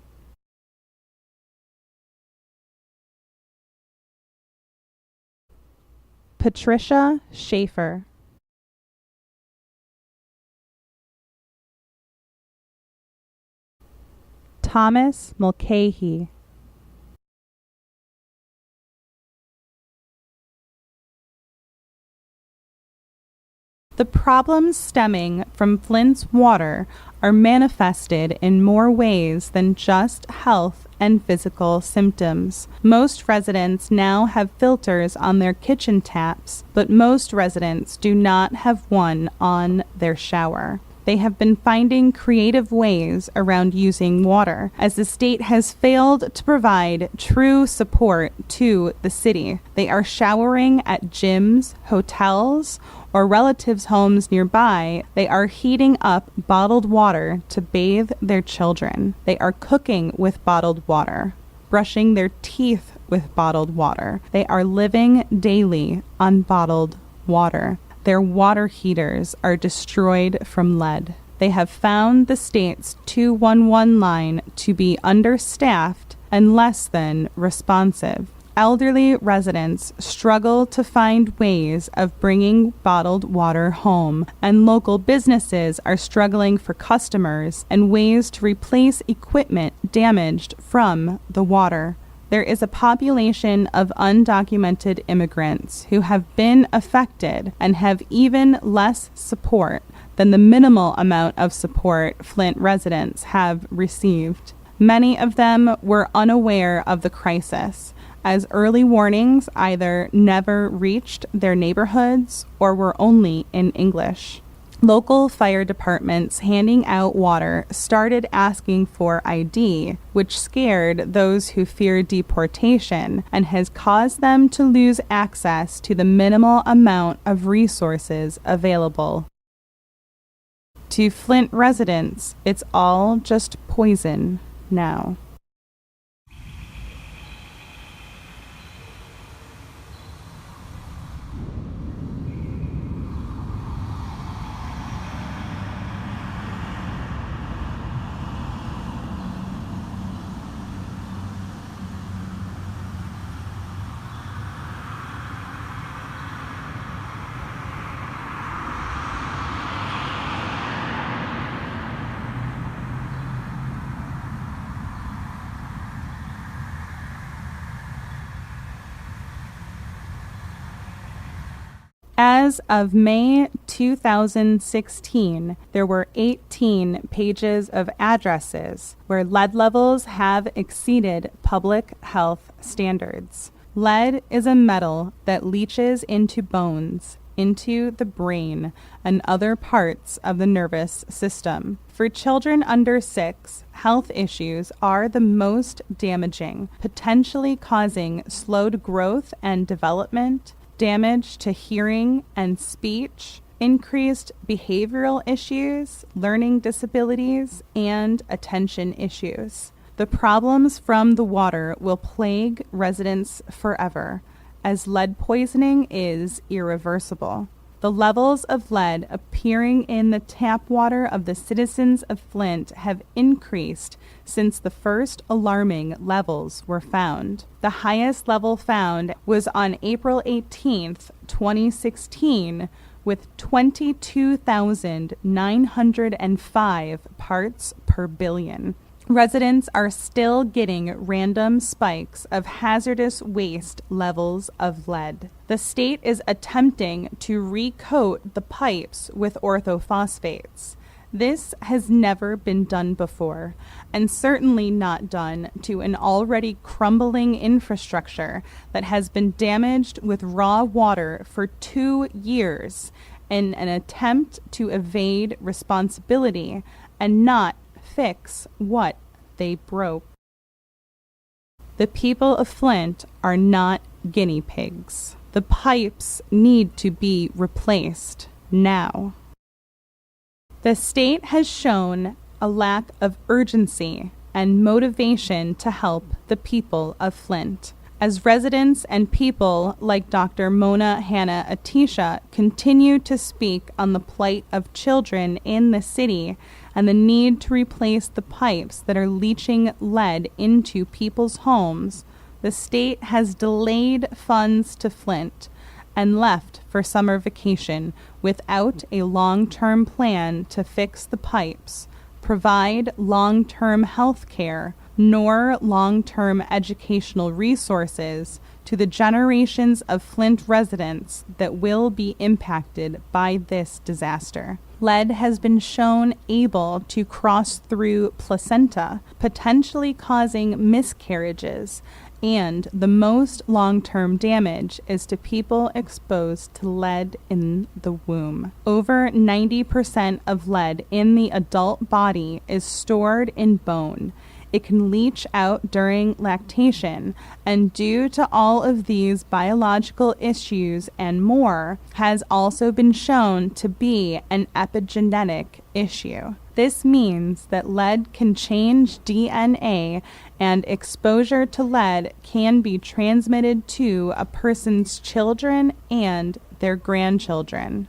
Patricia Schaefer. Thomas Mulcahy. The problems stemming from Flint's water are manifested in more ways than just health and physical symptoms. Most residents now have filters on their kitchen taps, but most residents do not have one on their shower. They have been finding creative ways around using water, as the state has failed to provide true support to the city. They are showering at gyms, hotels, or relatives' homes nearby. They are heating up bottled water to bathe their children. They are cooking with bottled water, brushing their teeth with bottled water. They are living daily on bottled water. Their water heaters are destroyed from lead. They have found the state's 211 line to be understaffed and less than responsive. Elderly residents struggle to find ways of bringing bottled water home, and local businesses are struggling for customers and ways to replace equipment damaged from the water. There is a population of undocumented immigrants who have been affected and have even less support than the minimal amount of support Flint residents have received. Many of them were unaware of the crisis, as early warnings either never reached their neighborhoods or were only in English. Local fire departments handing out water started asking for ID, which scared those who feared deportation and has caused them to lose access to the minimal amount of resources available. To Flint residents, it's all just poison now. As of May 2016, there were 18 pages of addresses where lead levels have exceeded public health standards. Lead is a metal that leaches into bones, into the brain, and other parts of the nervous system. For children under 6, health issues are the most damaging, potentially causing slowed growth and development, damage to hearing and speech, increased behavioral issues, learning disabilities, and attention issues. The problems from the water will plague residents forever, as lead poisoning is irreversible. The levels of lead appearing in the tap water of the citizens of Flint have increased since the first alarming levels were found. The highest level found was on April 18th, 2016, with 22,905 parts per billion. Residents are still getting random spikes of hazardous waste levels of lead. The state is attempting to recoat the pipes with orthophosphates. This has never been done before, and certainly not done to an already crumbling infrastructure that has been damaged with raw water for 2 years in an attempt to evade responsibility and not fix what they broke. The people of Flint are not guinea pigs. The pipes need to be replaced now. The state has shown a lack of urgency and motivation to help the people of Flint. As residents and people like Dr. Mona Hanna Atisha continue to speak on the plight of children in the city and the need to replace the pipes that are leaching lead into people's homes, the state has delayed funds to Flint and left for summer vacation without a long-term plan to fix the pipes, provide long-term health care, nor long-term educational resources to the generations of Flint residents that will be impacted by this disaster. Lead has been shown able to cross through placenta, potentially causing miscarriages and the most long-term damage is to people exposed to lead in the womb. Over 90% of lead in the adult body is stored in bone. It can leach out during lactation, and due to all of these biological issues and more, has also been shown to be an epigenetic issue. This means that lead can change DNA, and exposure to lead can be transmitted to a person's children and their grandchildren.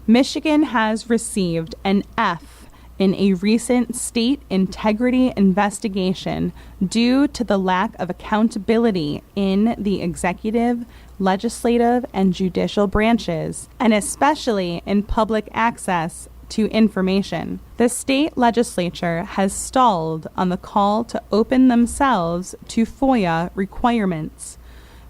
Michigan has received an F in a recent state integrity investigation due to the lack of accountability in the executive, legislative, and judicial branches, and especially in public access to information. The state legislature has stalled on the call to open themselves to FOIA requirements.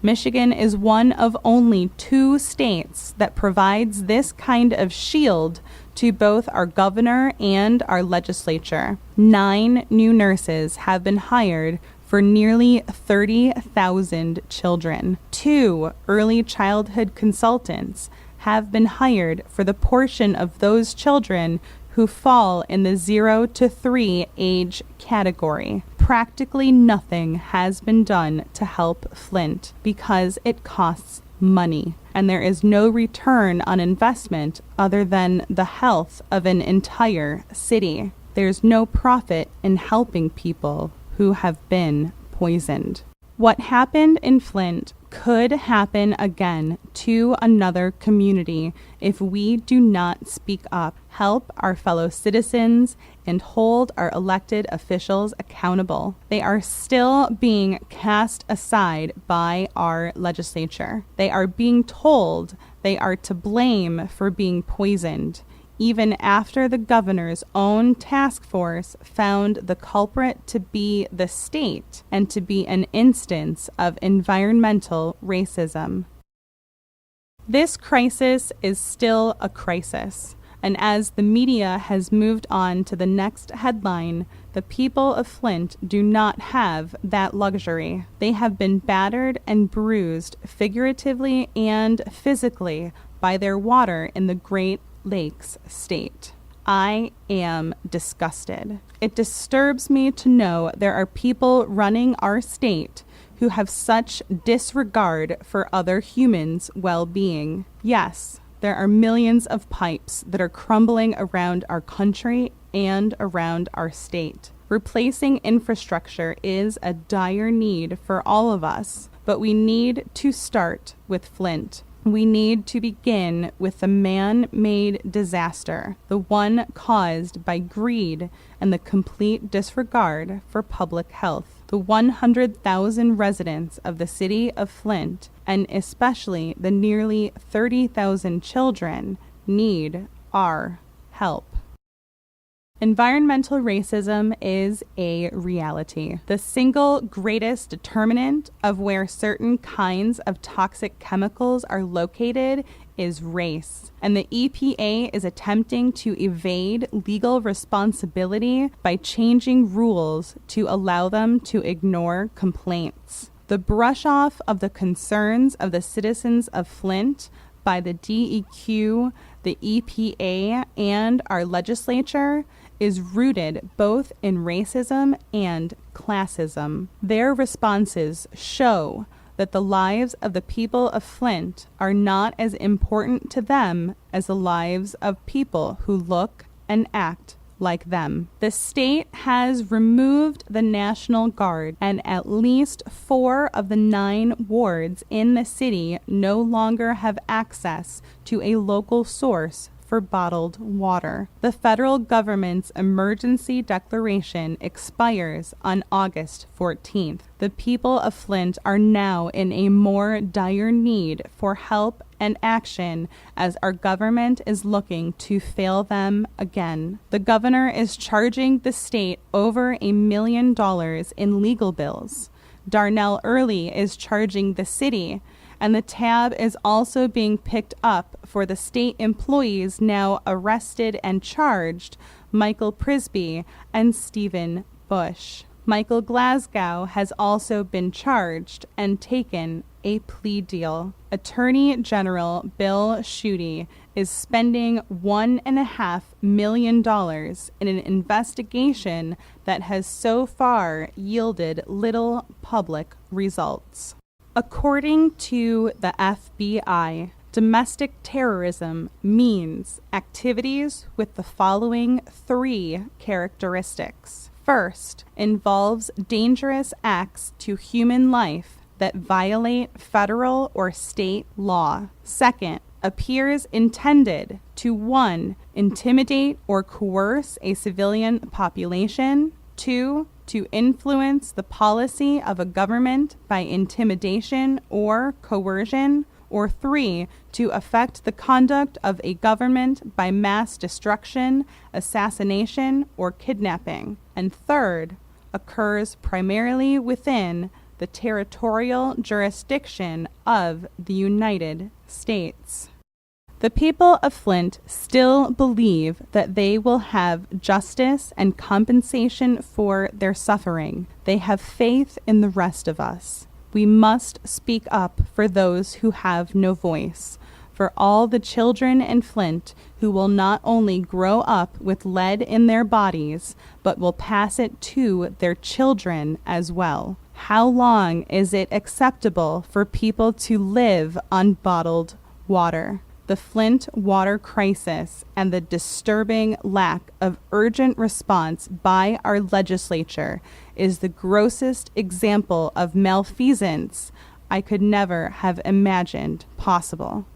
Michigan is one of only 2 states that provides this kind of shield to both our governor and our legislature. 9 new nurses have been hired for nearly 30,000 children. 2 early childhood consultants have been hired for the portion of those children who fall in the 0 to 3 age category. Practically nothing has been done to help Flint because it costs money, and there is no return on investment other than the health of an entire city. There's no profit in helping people who have been poisoned. What happened in Flint could happen again to another community if we do not speak up, help our fellow citizens, and hold our elected officials accountable. They are still being cast aside by our legislature. They are being told they are to blame for being poisoned, even after the governor's own task force found the culprit to be the state and to be an instance of environmental racism. This crisis is still a crisis, and as the media has moved on to the next headline, the people of Flint do not have that luxury. They have been battered and bruised figuratively and physically by their water in the Great Lakes state. I am disgusted. It disturbs me to know there are people running our state who have such disregard for other humans' well-being. Yes, there are millions of pipes that are crumbling around our country and around our state. Replacing infrastructure is a dire need for all of us, but we need to start with Flint. We need to begin with the man-made disaster, the one caused by greed and the complete disregard for public health. The 100,000 residents of the city of Flint, and especially the nearly 30,000 children, need our help. Environmental racism is a reality. The single greatest determinant of where certain kinds of toxic chemicals are located is race, and the EPA is attempting to evade legal responsibility by changing rules to allow them to ignore complaints. The brush off of the concerns of the citizens of Flint by the DEQ, the EPA, and our legislature is rooted both in racism and classism. Their responses show that the lives of the people of Flint are not as important to them as the lives of people who look and act like them. The state has removed the National Guard, and at least 4 of the 9 wards in the city no longer have access to a local source for bottled water. The federal government's emergency declaration expires on August 14th. The people of Flint are now in a more dire need for help and action as our government is looking to fail them again. The governor is charging the state over $1 million in legal bills. Darnell Early is charging the city, and the tab is also being picked up for the state employees now arrested and charged, Michael Prisby and Stephen Bush. Michael Glasgow has also been charged and taken a plea deal. Attorney General Bill Schuette is spending $1.5 million in an investigation that has so far yielded little public results. According to the FBI, domestic terrorism means activities with the following 3 characteristics. First, involves dangerous acts to human life that violate federal or state law. Second, appears intended to 1. Intimidate or coerce a civilian population. 2. To influence the policy of a government by intimidation or coercion. Or 3. To affect the conduct of a government by mass destruction, assassination, or kidnapping. And third, occurs primarily within the territorial jurisdiction of the United States. The people of Flint still believe that they will have justice and compensation for their suffering. They have faith in the rest of us. We must speak up for those who have no voice, for all the children in Flint who will not only grow up with lead in their bodies, but will pass it to their children as well. How long is it acceptable for people to live on bottled water? The Flint water crisis and the disturbing lack of urgent response by our legislature is the grossest example of malfeasance I could never have imagined possible.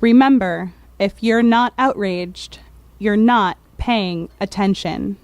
Remember, if you're not outraged, you're not paying attention.